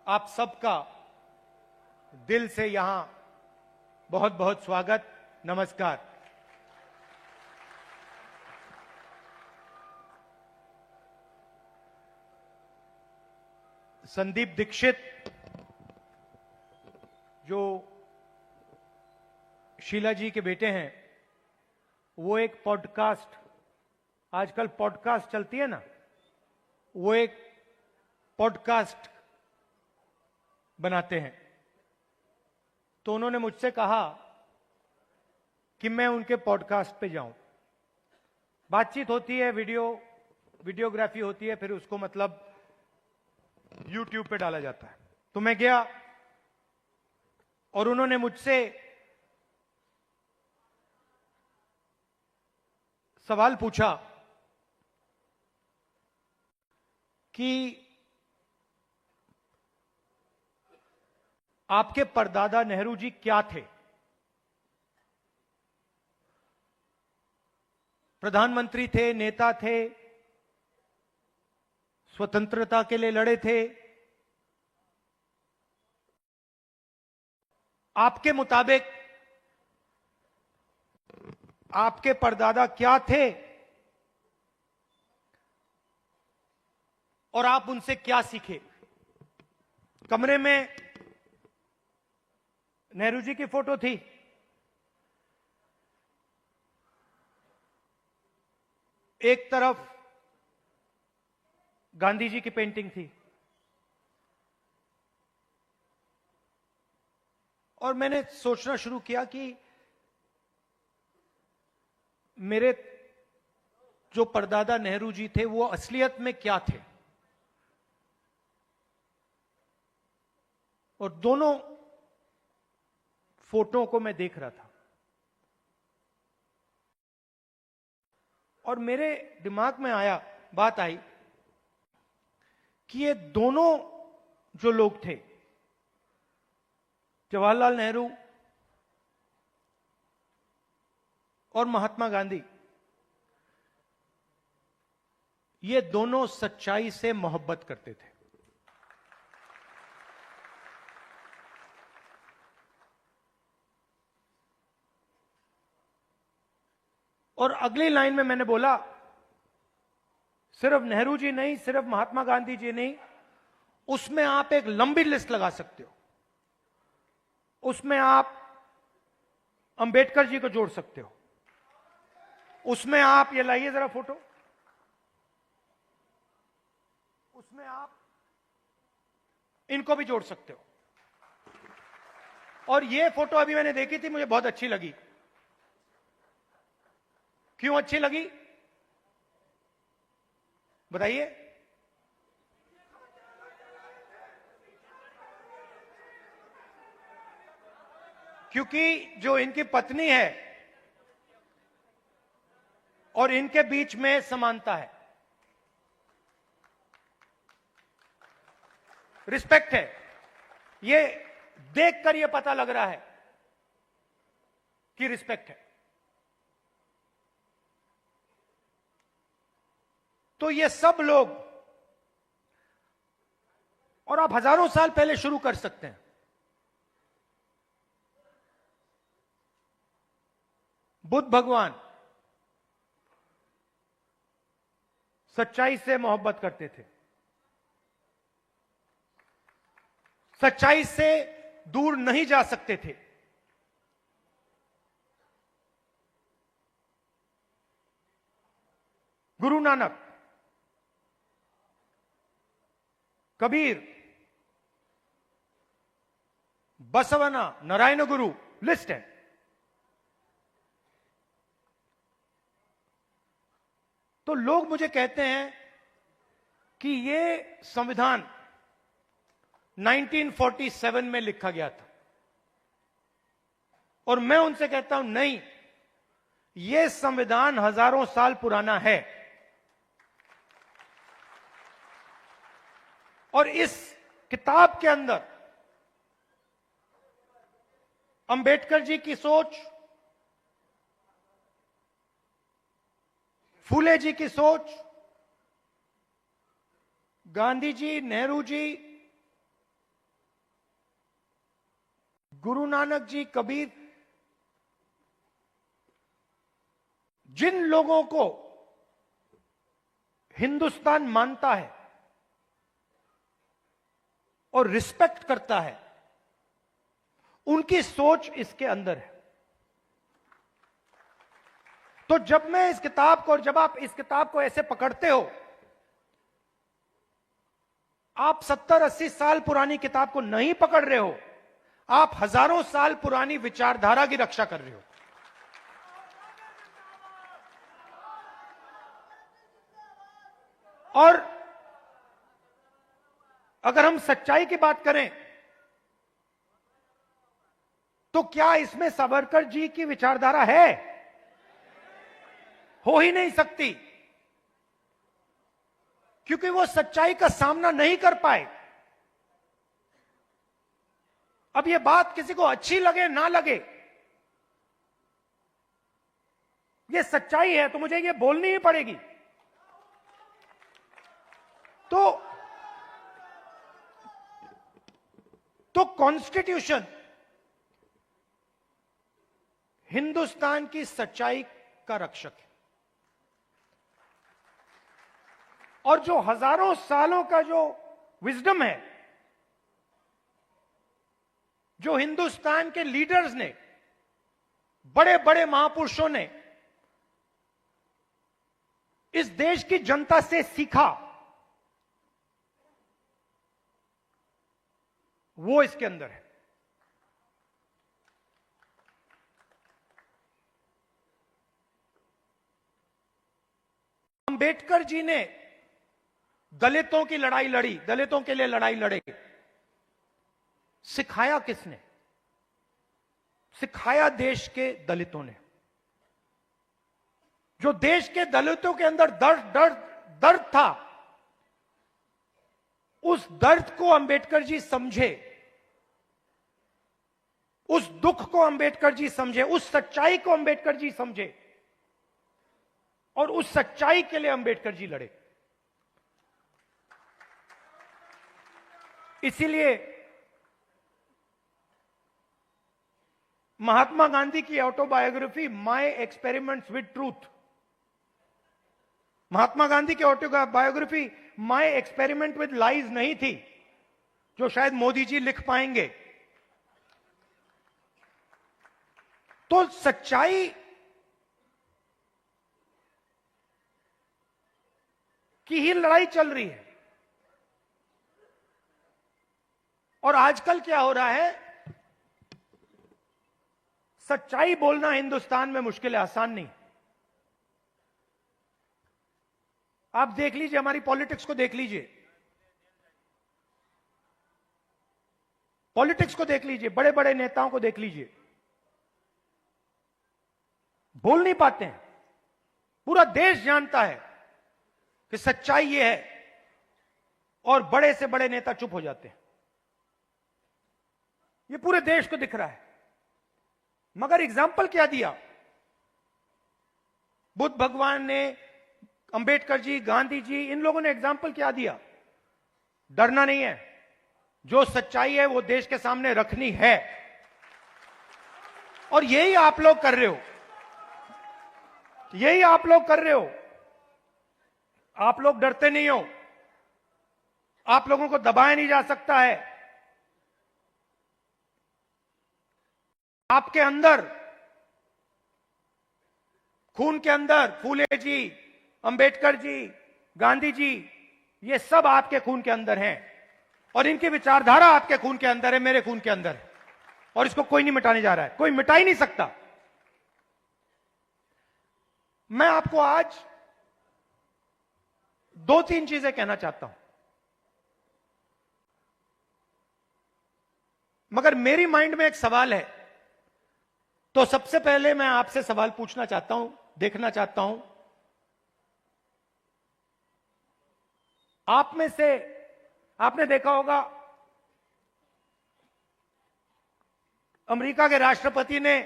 आप सबका दिल से यहां बहुत बहुत स्वागत, नमस्कार। संदीप दीक्षित जो शीला जी के बेटे हैं, वो एक पॉडकास्ट, आजकल पॉडकास्ट चलती है ना, वो एक पॉडकास्ट बनाते हैं। तो उन्होंने मुझसे कहा कि मैं उनके पॉडकास्ट पे जाऊं। बातचीत होती है, वीडियोग्राफी होती है, फिर उसको मतलब YouTube पे डाला जाता है। तो मैं गया और उन्होंने मुझसे सवाल पूछा कि आपके परदादा नेहरू जी क्या थे? प्रधानमंत्री थे, नेता थे, स्वतंत्रता के लिए लड़े थे। आपके मुताबिक आपके परदादा क्या थे और आप उनसे क्या सीखे? कमरे में नेहरू जी की फोटो थी, एक तरफ गांधी जी की पेंटिंग थी, और मैंने सोचना शुरू किया कि मेरे जो परदादा नेहरू जी थे वो असलियत में क्या थे। और दोनों फोटो को मैं देख रहा था और मेरे दिमाग में बात आई कि ये दोनों जो लोग थे, जवाहरलाल नेहरू और महात्मा गांधी, ये दोनों सच्चाई से मोहब्बत करते थे। और अगली लाइन में मैंने बोला, सिर्फ नेहरू जी नहीं, सिर्फ महात्मा गांधी जी नहीं, उसमें आप एक लंबी लिस्ट लगा सकते हो। उसमें आप अंबेडकर जी को जोड़ सकते हो, उसमें आप, ये लाइए जरा फोटो, उसमें आप इनको भी जोड़ सकते हो। और ये फोटो अभी मैंने देखी थी, मुझे बहुत अच्छी लगी। क्यों अच्छी लगी बताइए? क्योंकि जो इनकी पत्नी है और इनके बीच में समानता है, रिस्पेक्ट है। ये देखकर ये पता लग रहा है कि रिस्पेक्ट है। तो ये सब लोग, और आप हजारों साल पहले शुरू कर सकते हैं। बुद्ध भगवान सच्चाई से मोहब्बत करते थे, सच्चाई से दूर नहीं जा सकते थे। गुरु नानक, कबीर, बसवना, नारायण गुरु, लिस्ट है। तो लोग मुझे कहते हैं कि ये संविधान 1947 में लिखा गया था, और मैं उनसे कहता हूं नहीं, ये संविधान हजारों साल पुराना है। और इस किताब के अंदर अंबेडकर जी की सोच, फूले जी की सोच, गांधी जी, नेहरू जी, गुरु नानक जी, कबीर, जिन लोगों को हिंदुस्तान मानता है और रिस्पेक्ट करता है, उनकी सोच इसके अंदर है। तो जब मैं इस किताब को, और जब आप इस किताब को ऐसे पकड़ते हो, आप 70-80 साल पुरानी किताब को नहीं पकड़ रहे हो, आप हजारों साल पुरानी विचारधारा की रक्षा कर रहे हो। और अगर हम सच्चाई की बात करें तो क्या इसमें सावरकर जी की विचारधारा है? हो ही नहीं सकती, क्योंकि वो सच्चाई का सामना नहीं कर पाए। अब ये बात किसी को अच्छी लगे ना लगे, ये सच्चाई है, तो मुझे ये बोलनी ही पड़ेगी। तो कॉन्स्टिट्यूशन हिंदुस्तान की सच्चाई का रक्षक है, और जो हजारों सालों का जो विजडम है, जो हिंदुस्तान के लीडर्स ने, बड़े बड़े महापुरुषों ने इस देश की जनता से सीखा, वो इसके अंदर है। अंबेडकर जी ने दलितों की लड़ाई लड़ी, दलितों के लिए लड़ाई लड़े। सिखाया किसने? सिखाया देश के दलितों ने। जो देश के दलितों के अंदर दर्द था, उस दर्द को अंबेडकर जी समझे, उस दुख को अंबेडकर जी समझे, उस सच्चाई को अंबेडकर जी समझे, और उस सच्चाई के लिए अंबेडकर जी लड़े। इसीलिए महात्मा गांधी की autobiography my experiments with truth, Mahatma Gandhi की autobiography my experiment with lies नहीं थी, जो शायद मोदी जी लिख पाएंगे। तो सच्चाई की ही लड़ाई चल रही है। और आजकल क्या हो रहा है, सच्चाई बोलना हिंदुस्तान में मुश्किल है, आसान नहीं। आप देख लीजिए, हमारी पॉलिटिक्स को देख लीजिए, पॉलिटिक्स को देख लीजिए, बड़े बड़े नेताओं को देख लीजिए, बोल नहीं पाते हैं। पूरा देश जानता है कि सच्चाई ये है, और बड़े से बड़े नेता चुप हो जाते हैं। ये पूरे देश को दिख रहा है। मगर एग्जाम्पल क्या दिया? बुद्ध भगवान ने, अंबेडकर जी, गांधी जी, इन लोगों ने एग्जाम्पल क्या दिया? डरना नहीं है, जो सच्चाई है वो देश के सामने रखनी है। और यही आप लोग कर रहे हो, यही आप लोग कर रहे हो। आप लोग डरते नहीं हो, आप लोगों को दबाया नहीं जा सकता है। आपके अंदर, खून के अंदर, फूले जी, अंबेडकर जी, गांधी जी, ये सब आपके खून के अंदर हैं, और इनकी विचारधारा आपके खून के अंदर है, मेरे खून के अंदर है, और इसको कोई नहीं मिटाने जा रहा है, कोई मिटा ही नहीं सकता। मैं आपको आज 2-3 चीजें कहना चाहता हूं, मगर मेरी माइंड में एक सवाल है। तो सबसे पहले मैं आपसे सवाल पूछना चाहता हूं, देखना चाहता हूं, आप में से, आपने देखा होगा अमेरिका के राष्ट्रपति ने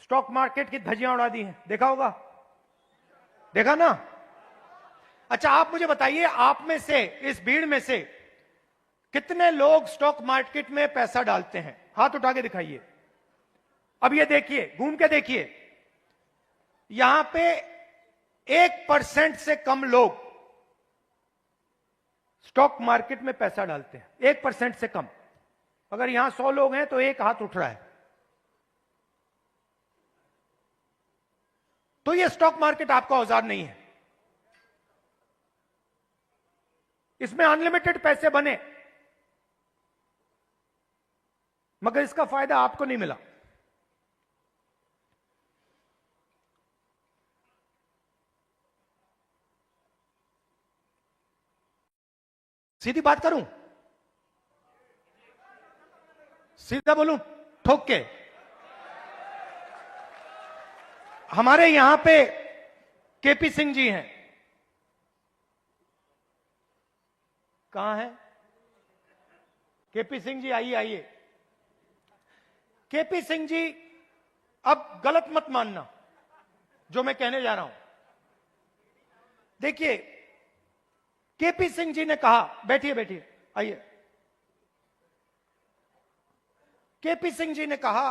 स्टॉक मार्केट की धज्जियां उड़ा दी हैं, देखा होगा? देखा ना? अच्छा, आप मुझे बताइए, आप में से, इस भीड़ में से कितने लोग स्टॉक मार्केट में पैसा डालते हैं? हाथ उठा के दिखाइए। अब ये देखिए, घूम के देखिए, यहां पे 1% से कम लोग स्टॉक मार्केट में पैसा डालते हैं। 1% से कम। अगर यहां 100 लोग हैं तो एक हाथ उठ रहा है। तो ये स्टॉक मार्केट आपका औजार नहीं है। इसमें अनलिमिटेड पैसे बने, मगर इसका फायदा आपको नहीं मिला। सीधी बात करूं, सीधा बोलूं, ठोक के, हमारे यहां पे केपी सिंह जी हैं। कहां है केपी सिंह जी? आइए आइए। केपी सिंह जी, अब गलत मत मानना जो मैं कहने जा रहा हूं। देखिए, केपी सिंह जी ने कहा, बैठिए बैठिए, आइए। केपी सिंह जी ने कहा